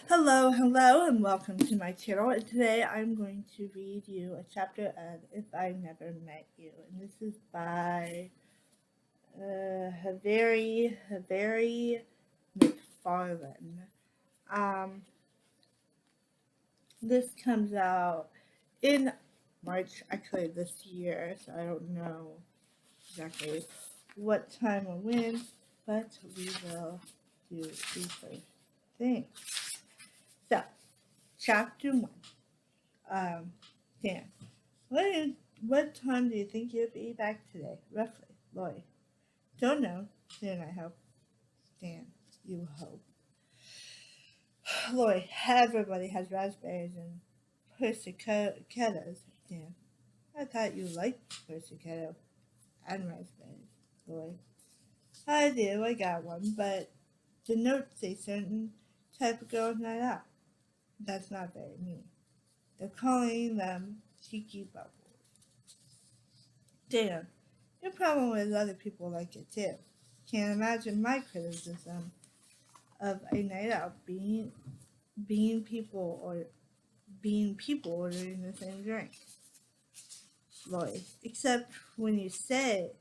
Hello, hello, and welcome to my channel. And today I'm going to read you a chapter of If I Never Met You. And this is by Mhairi McFarlane. Um, this comes out in March, actually, this year, so I don't know exactly what time or when, but we will do the first thing. So, chapter 1. Dan. What time do you think you'll be back today, roughly, Lloyd? Don't know. Then I hope. Dan, you hope. Lloyd, everybody has raspberries and persicados. Dan, I thought you liked persicato and raspberries. Lloyd, I do. I got one, but the notes say certain type of girl night out. That's not very mean. They're calling them cheeky bubbles. Dan, your problem is other people like it too. Can't imagine my criticism of a night out being people or being people ordering the same drink. Lloyd, except when you say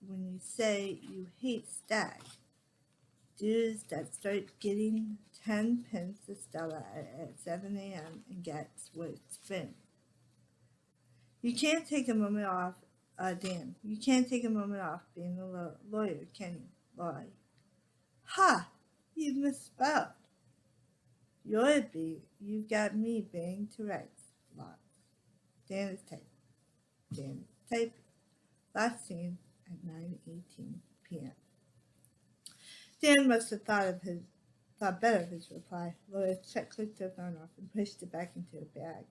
you hate stag, dudes that start getting 10 pence of Stella at 7 a.m. and gets what spin. You can't take a moment off, Dan. You can't take a moment off being a lawyer, can you, Lloyd? Ha! You've misspelled. You've got me being to rights. Lots. Dan is typing. Dan is typing. Last seen at 9:18 p.m. Dan must have thought better of his reply. Laura's clicked her phone off and pushed it back into her bag.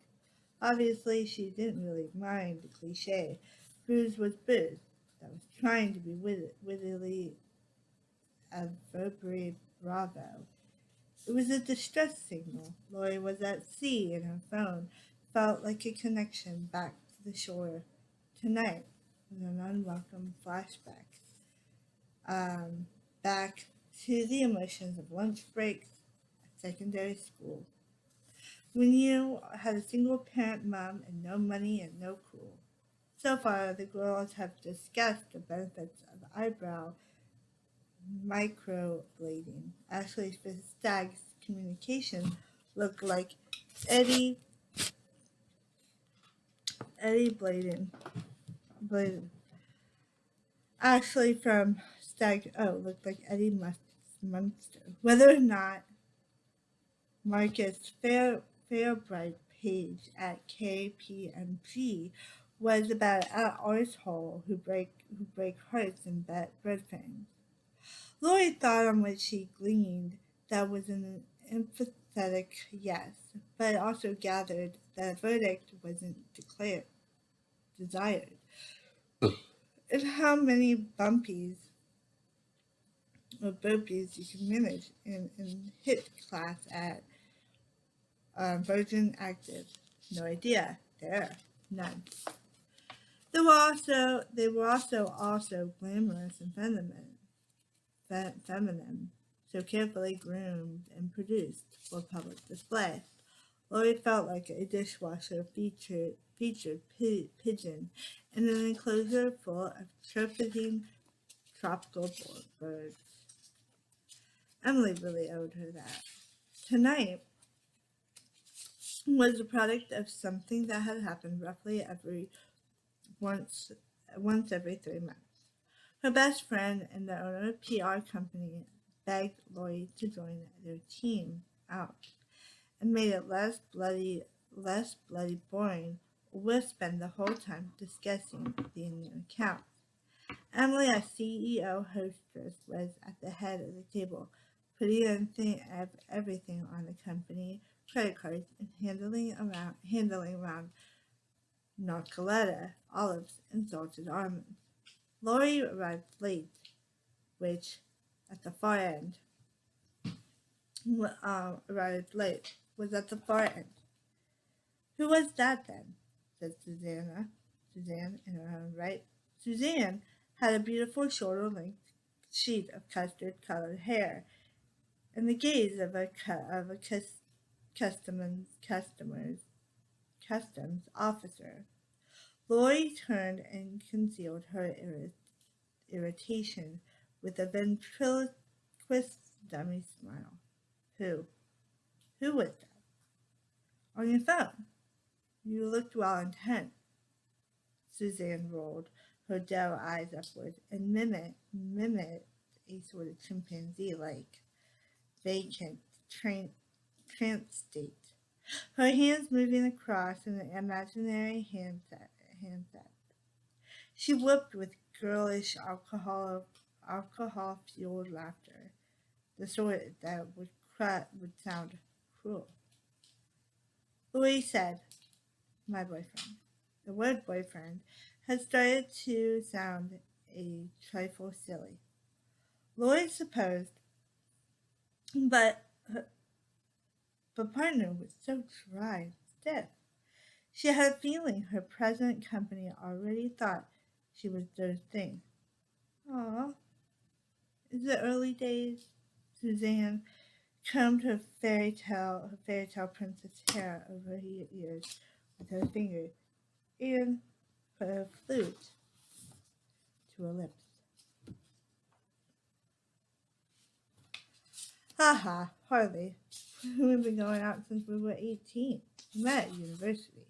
Obviously, she didn't really mind the cliche. Booze was booze. That was trying to be wittily a verbary bravo. It was a distress signal. Lori was at sea and her phone felt like a connection back to the shore. Tonight was an unwelcome flashback. Back to the emotions of lunch breaks at secondary school. When you had a single parent mom and no money and no cool. So far, the girls have discussed the benefits of eyebrow microblading. Actually, Stag's communication looked like Eddie Bladen. Actually, from looked like Eddie Munster. Whether or not Marcus Fairbright page at KPMG was about an arsehole who break hearts and bet breadfruits. Lloyd thought on which she gleaned that was an emphatic yes, but also gathered that a verdict wasn't desired. And how many bumpies or burpees you can manage in HIT class at Virgin Active. No idea. There. None. They were also glamorous and feminine, so carefully groomed and produced for public display. Lloyd felt like a dishwasher featured pigeon in an enclosure full of chirping tropical birds. Emily really owed her that. Tonight was the product of something that had happened roughly once every 3 months. Her best friend and the owner of a PR company begged Lloyd to join their team out and made it less bloody boring, or we'll spend the whole time discussing the Indian account. Emily, as CEO hostess, was at the head of the table, putting everything on the company credit cards and handling around gnoccoletta, olives, and salted almonds. Laurie arrived late, which at the far end was at the far end. Who was that then? Said Suzanne in her own right. Suzanne had a beautiful shoulder-length sheet of custard-colored hair in the gaze of a customs officer. Lori turned and concealed her irritation with a ventriloquist dummy smile. Who? Who was that? On your phone. You looked well intent. Suzanne rolled her doe eyes upward and mimicked a sort of chimpanzee-like vacant trance state, her hands moving across an imaginary handset. She whooped with girlish alcohol-fueled laughter, the sort that would sound cruel. Louis said, "My boyfriend." The word boyfriend had started to sound a trifle silly. Lloyd supposed, but partner was so dry and stiff. She had a feeling her present company already thought she was those things. Aw, is it early days? Suzanne combed her fairy tale princess hair over her ears with her fingers and put her flute to her lips. Haha, hardly. We've been going out since we were 18. We met at university.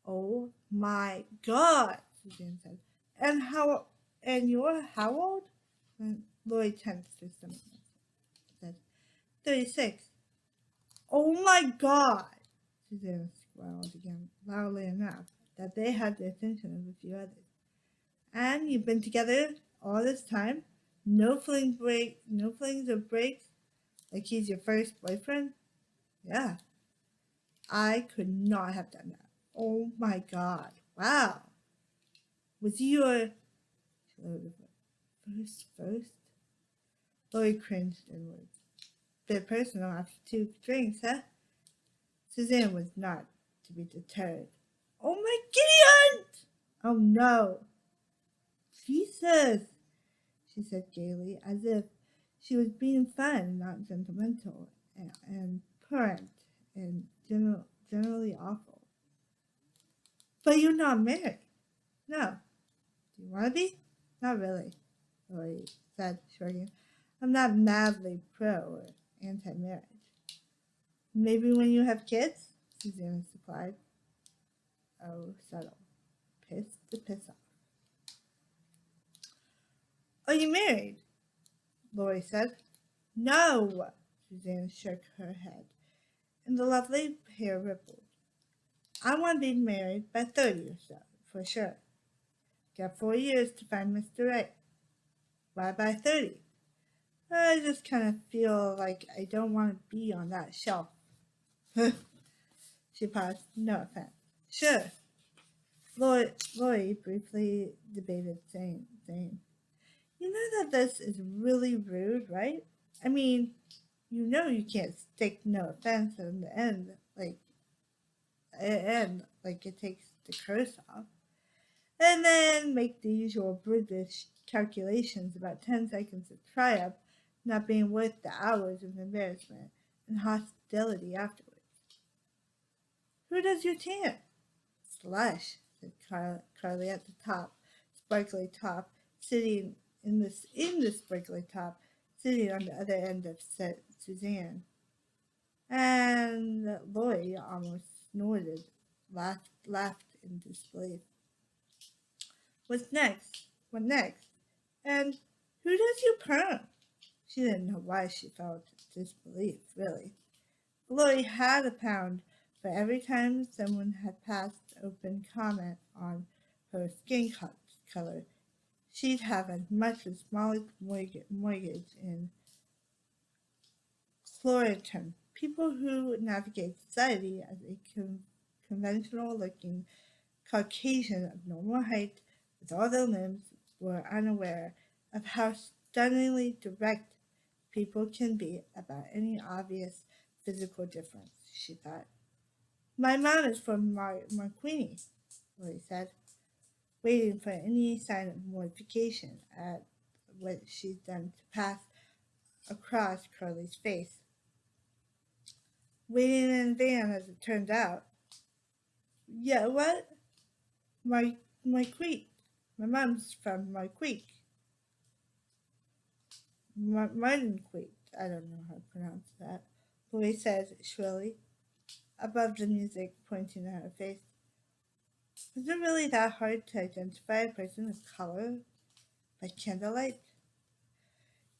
Oh my God, Suzanne said. And you're how old? And Lloyd tensed her stomach. Said, 36. Oh my God, Suzanne squalled again, loudly enough that they had the attention of a few others. And you've been together all this time? No flings or breaks? Like he's your first boyfriend? Yeah. I could not have done that. Oh my God. Wow. Was he your first? Lloyd cringed inward. Bit personal after 2 drinks, huh? Suzanne was not to be deterred. Oh my Gideon! Oh no. Jesus, she said gaily, as if she was being fun, not sentimental, and purrant, and generally awful. But you're not married. No. Do you want to be? Not really, Lloyd said, shrugging. I'm not madly pro or anti-marriage. Maybe when you have kids? Suzanne supplied. Oh, subtle. Piss the piss off. Are you married? Lori said. No, Suzanne shook her head, and the lovely hair rippled. I want to be married by 30 or so, for sure. Got 4 years to find Mr. Right. Why by 30? I just kind of feel like I don't want to be on that shelf. She paused. No offense. Sure. Lori briefly debated saying, you know that this is really rude, right? I mean, you know you can't stick no offense in the end, like it takes the curse off. And then make the usual British calculations about 10 seconds of triumph not being worth the hours of embarrassment and hostility afterwards. Who does your tan? Slush, said Carly at the top, sparkly top, sitting in the sparkly top, sitting on the other end of Suzanne. And Lloyd almost snorted, laughed in disbelief. What's next? What next? And who does you perm? She didn't know why she felt disbelief, really. Lloyd had a pound for every time someone had passed open comment on her skin color. She'd have as much as smallest mortgage in Floriton. People who navigate society as a conventional-looking Caucasian of normal height with all their limbs were unaware of how stunningly direct people can be about any obvious physical difference, she thought. My mom is from Marquini, Lily said, waiting for any sign of mortification at what she'd done to pass across Curly's face. Waiting in the van, as it turned out. Yeah, what? My my creek. My mom's from my creek. Martin Creek. I don't know how to pronounce that. Louis said shrilly, above the music, pointing at her face. Is it really that hard to identify a person of color by candlelight?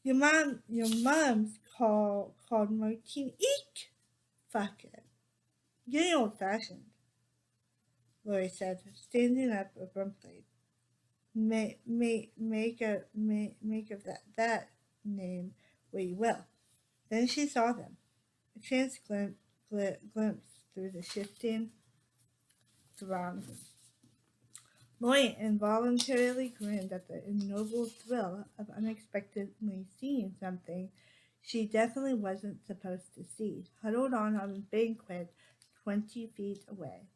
Your mom's called Martine. Eek! Fuck it. Getting old fashioned, Lori said, standing up abruptly. Make of that name what you will. Then she saw them, a chance glimpse through the shifting throng. Lori involuntarily grinned at the ignoble thrill of unexpectedly seeing something she definitely wasn't supposed to see, huddled on a banquet 20 feet away.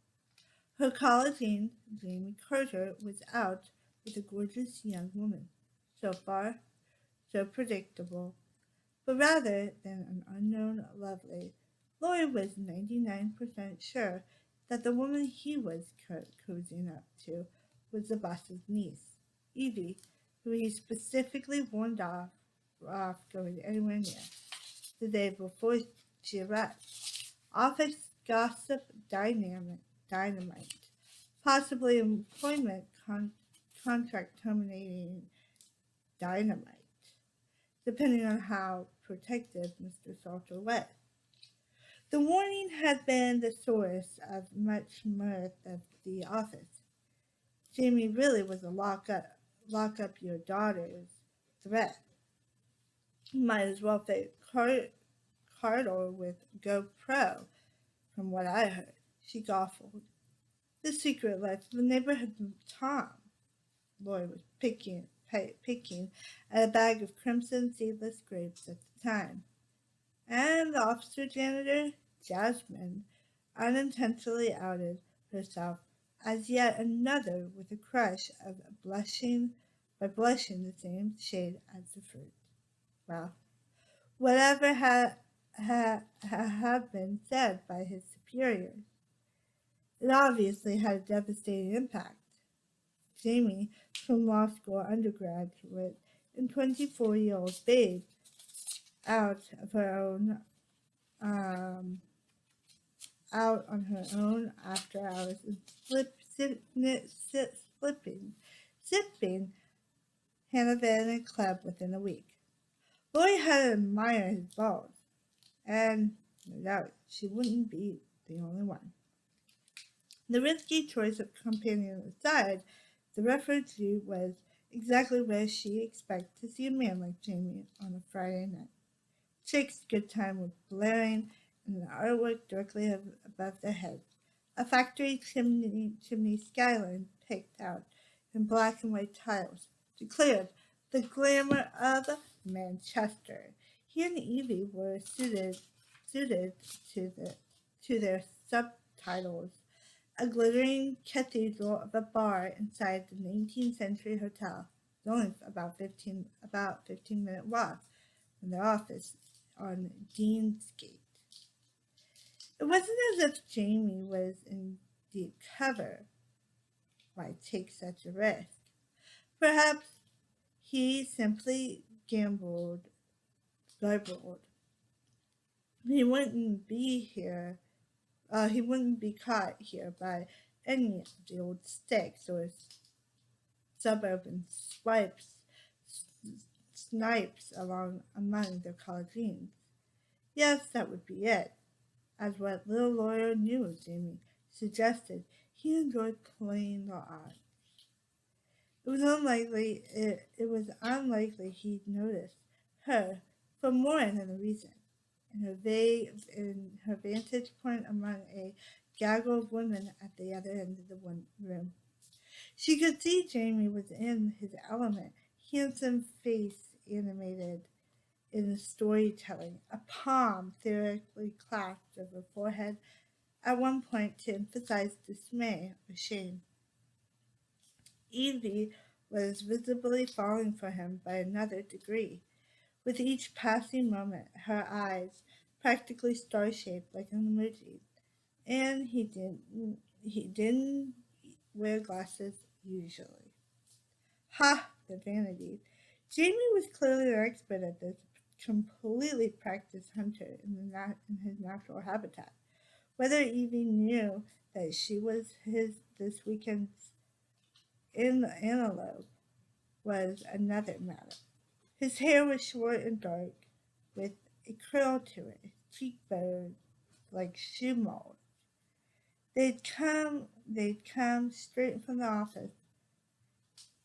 Her colleague, Jamie Carter, was out with a gorgeous young woman. So far, so predictable. But rather than an unknown lovely, Lloyd was 99% sure that the woman he was cozying up to was the boss's niece, Evie, who he specifically warned off going anywhere near the day before she arrived. Office gossip dynamite, possibly employment contract terminating dynamite, depending on how protective Mr. Salter was. The warning had been the source of much mirth at the office. Jamie really was a lock up your daughter's threat. Might as well fit Cardor with GoPro, from what I heard. She gofgled. The secret life of the neighborhood Tom. Lloyd was picking at a bag of crimson seedless grapes at the time. And the officer janitor, Jasmine, unintentionally outed herself as yet another with a crush of blushing the same shade as the fruit. Well, whatever had been said by his superiors, it obviously had a devastating impact. Jamie, from law school undergraduate and 24-year-old babe, out of her own out on her own after hours and sipping Hanover in a club within a week. Lori had to admire his balls, and no doubt she wouldn't be the only one. The risky choice of companion aside, the refugee was exactly where she expected to see a man like Jamie on a Friday night. Chick's good time was blaring, and the artwork directly above their heads. A factory chimney skyline picked out in black and white tiles declared the glamour of Manchester. He and Evie were suited to their subtitles. A glittering cathedral of a bar inside the 19th century hotel. It was only about 15-minute walk from their office on Deansgate. It wasn't as if Jamie was in deep cover. Why take such a risk? Perhaps he simply garbled. He wouldn't be here. He wouldn't be caught here by any of the old sticks or suburban snipes among their collegians. Yes, that would be it. As what little lawyer knew of Jamie suggested, he enjoyed playing the odds. It was unlikely he'd notice her for more than a reason. In her vantage point among a gaggle of women at the other end of the room. She could see Jamie was in his element, handsome face animated in storytelling, a palm theoretically clasped over forehead at one point to emphasize dismay or shame. Evie was visibly falling for him by another degree, with each passing moment, her eyes practically star-shaped like an emoji. And he didn't wear glasses usually. Ha! The vanity. Jamie was clearly an expert at this, completely practiced hunter in his natural habitat. Whether Evie knew that she was his this weekend's antelope was another matter. His hair was short and dark, with a curl to it, cheekbones like shoe mold. They'd come straight from the office.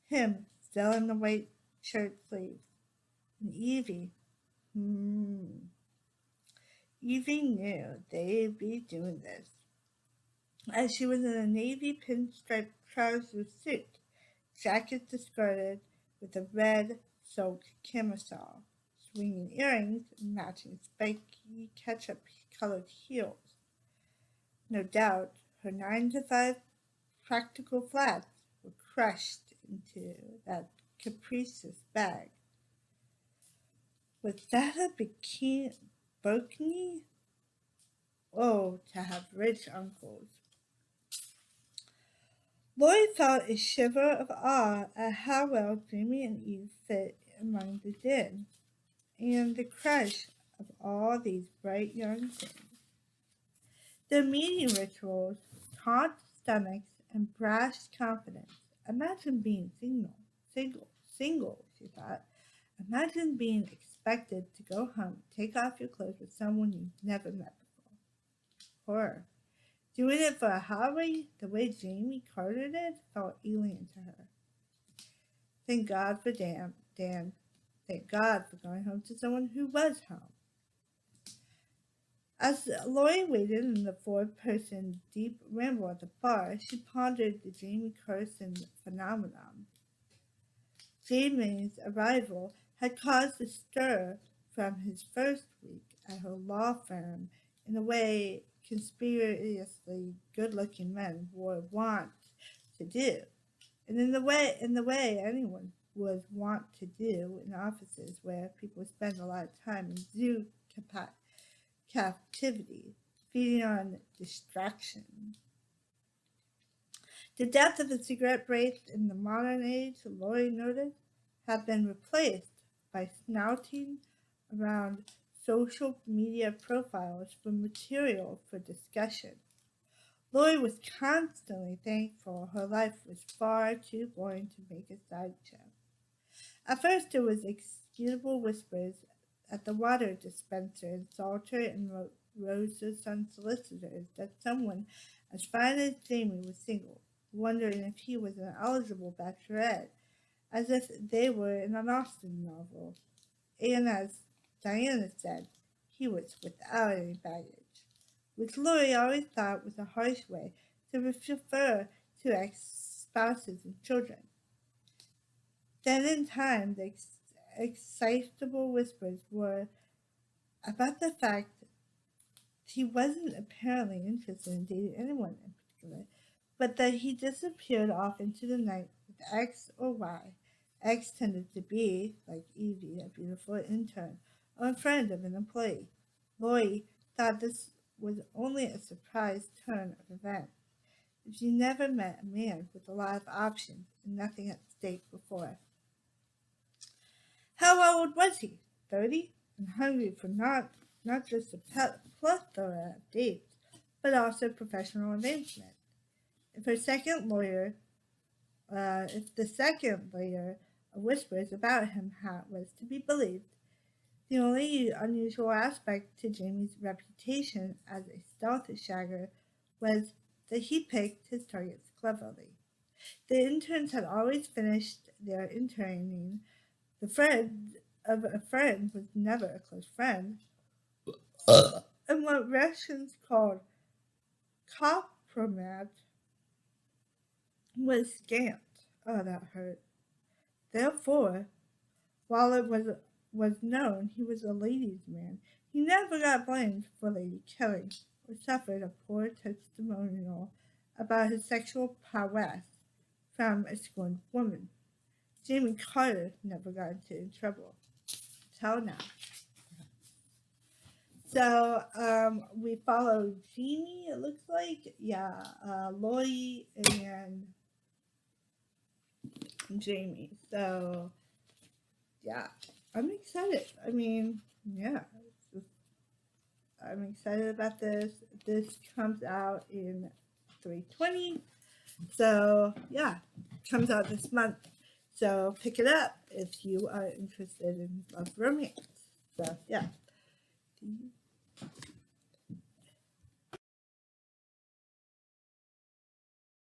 Him, still in the white shirt sleeves, and Evie. Hmm. Evie knew they'd be doing this, as she was in a navy pinstripe trouser suit, jacket discarded with a red silk camisole, swinging earrings and matching spiky ketchup-colored heels. No doubt, her 9 to 5 practical flats were crushed into that capricious bag. Was that a bikini? Oh, to have rich uncles. Lloyd felt a shiver of awe at how well Jamie and Eve fit among the din and the crush of all these bright young things. Their meeting rituals, taut stomachs, and brash confidence. Imagine being single, she thought. Imagine being expected to go home, take off your clothes with someone you've never met before. Horror. Doing it for a hobby, the way Jamie Carter did, felt alien to her. Thank God for Dan. Thank God for going home to someone who was home. As Lori waited in the four-person deep ramble at the bar, she pondered the Jamie Carson phenomenon. Jamie's arrival had caused a stir from his first week at her law firm in a way conspicuously good-looking men were wont to do, and in the way anyone was wont to do in offices where people spend a lot of time in zoo captivity, feeding on distraction. The death of the cigarette break in the modern age, Laurie noted, had been replaced by snouting around social media profiles for material for discussion. Laurie was constantly thankful her life was far too boring to make a sideshow. At first there was excusable whispers at the water dispenser in Salter and Rosa's son solicitors that someone as fine as Jamie was single, wondering if he was an eligible bachelorette, as if they were in an Austen novel, and as Diana said, he was without any baggage, which Laurie always thought was a harsh way to refer to ex-spouses and children. Then in time, the excitable whispers were about the fact he wasn't apparently interested in dating anyone in particular, but that he disappeared off into the night with X or Y. X tended to be, like Evie, a beautiful intern or a friend of an employee. Lori thought this was only a surprise turn of events. She never met a man with a lot of options and nothing at stake before. How old was he? 30? And hungry for not just a plethora of dates, but also professional advancement. If her second lawyer, if the second layer of whispers about him was to be believed, the only unusual aspect to Jamie's reputation as a stealth shagger was that he picked his targets cleverly. The interns had always finished their interning. The friend of a friend was never a close friend, and what Russians called compromat was scant. Oh, that hurt. Therefore, while it was known he was a ladies' man, he never got blamed for Lady Kelly or suffered a poor testimonial about his sexual prowess from a scorned woman. Jamie Carter never got into trouble. tell now. So we follow Jeannie, it looks like. Yeah, Loy and Jamie. So yeah, I'm excited. I mean, yeah, I'm excited about this. This comes out in 3/20. So yeah, comes out this month. So pick it up if you are interested in love romance. So yeah.